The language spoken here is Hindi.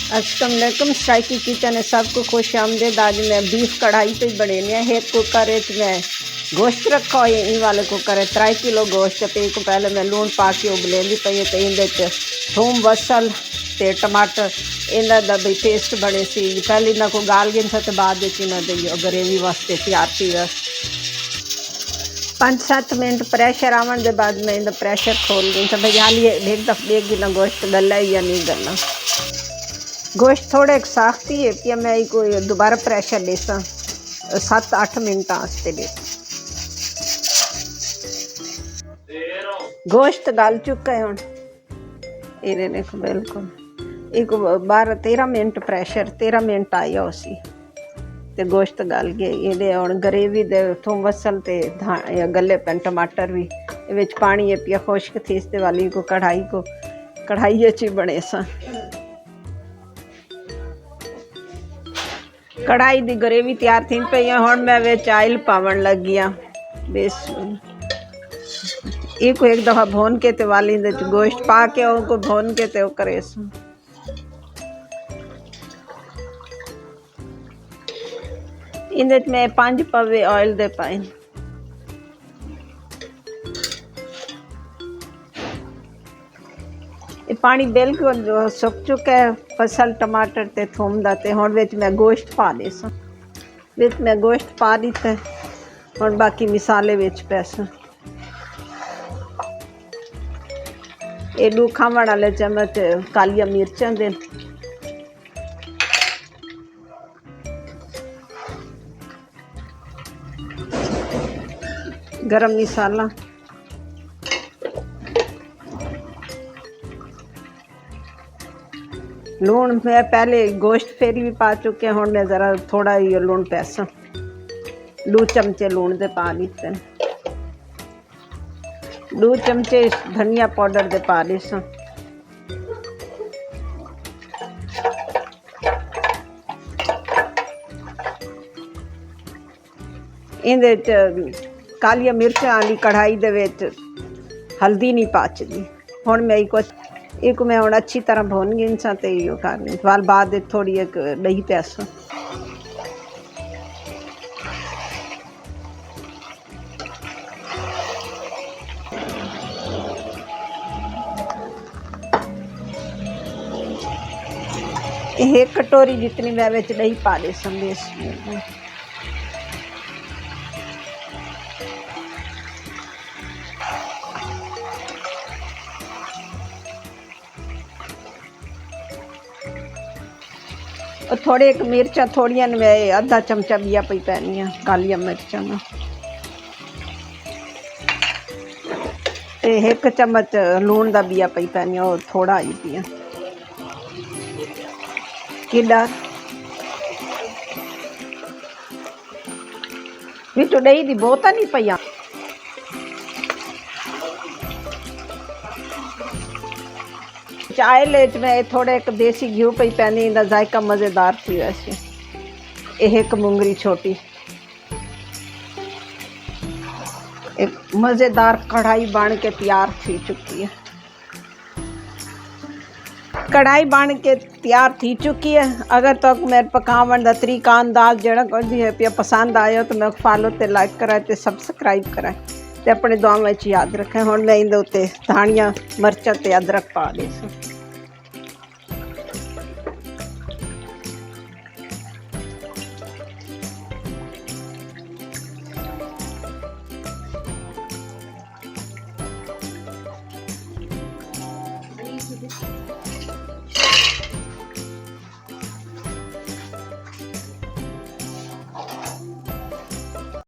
अस्सलाम वालेकुम। स्ट्राइकी किचन है सबको खुश आमदेद। आज मैं बीफ कढ़ाई पे बने एक कुकर मैं गोश्त रखा हुआ है। वाले कुकर है 3 किलो गोश्त पे को पहले मैं लून पा के उबलेंदी पई तो इंदे थूम बसल ते टमाटर इन्हों का भी पेस्ट बने सी। पहले इन्हों को गाल गिन से बाद इन्हों ग्रेवी वास्ते तैयार थी। बस 5-7 मिनट प्रेशर आवन के बाद मैं इनका प्रेशर खोल गई तो भाई हाली एक दफ़ देगी ना गोश्त गला या नहीं गला। गोश्त थोड़े एक साख्ती है कि मैं कोई दोबारा प्रेशर देसा 7-8 मिनट आस्ते दे। गोश्त गल चुका है हुण ये देखो बिल्कुल एक 12-13 मिनट प्रेशर 13 मिनट आया उसी ते गोश्त गल गए। ये हुण ग्रेवी दे थोम वसल ते गले पैन टमाटर भी ये पानी है पिया खुश्क थी इसते वाली को कढ़ाई च बने सा। कढ़ाई दी ग्रेवी तैयार थी पई हुण मैं विच आयल पावन लगी हाँ। बेस एक दफ़ा भून के ते वाली गोश्त पा के को भून के ते करे इंदे में 5 पवे ऑयल दे पाए। ये पानी बिल्कुल जो सुक चुका है फसल टमाटर ते थूम दा ते हुण विच मैं गोश्त पा देसा। विच मैं गोश्त पा दिता हुण बाकी मिसाले विच पैसा एडू खावण वाले चम्मच कालिया मिर्चां दे गरम मसाला लूण मैं पहले गोश्त फेरी भी पा चुके हैं। हुण मैं ज़रा थोड़ा ही लूण पैसा 2 चमचे लूण दे पा दिते 2 चमचे धनिया पाउडर दे पा देसा। इंदे कालिया मिर्चां वाली कढ़ाई दे विच हल्दी नहीं पाचदी। हुण मैं एक मैं हुण अच्छी तरह भून गई सा ते यो करनी वाल बाद थोड़ी एक दही पैसा एक कटोरी जितनी मैं विच दही पा दे संदेश और थोड़े एक मिर्चा थोड़िया मैं आधा चमचा बिया पई पैनी कालिया मिर्चा ते 1 चम्मच लूण दा बिया पई पैनी और थोड़ा ही पिया किडा विच दही दी बहुता नहीं पई। आयल में थोड़े एक देसी घी पई पैनी इंदा जायका मज़ेदार थी। वैसे एक मुंगरी छोटी एक मज़ेदार कढ़ाई बन के तैयार थी चुकी है। कढ़ाई बन के तैयार थी चुकी है। अगर तो मेरे पकावन का तरीका अंदाज जड़ा कुछ भी है पिया पसंद आयो तो मैं फॉलो ते लाइक कराए ते सब्सक्राइब कराए ते अपने दुआवां याद रखें। हुण मैं इंदे उत्ते धनिया मिर्चा ते अदरक पा दे।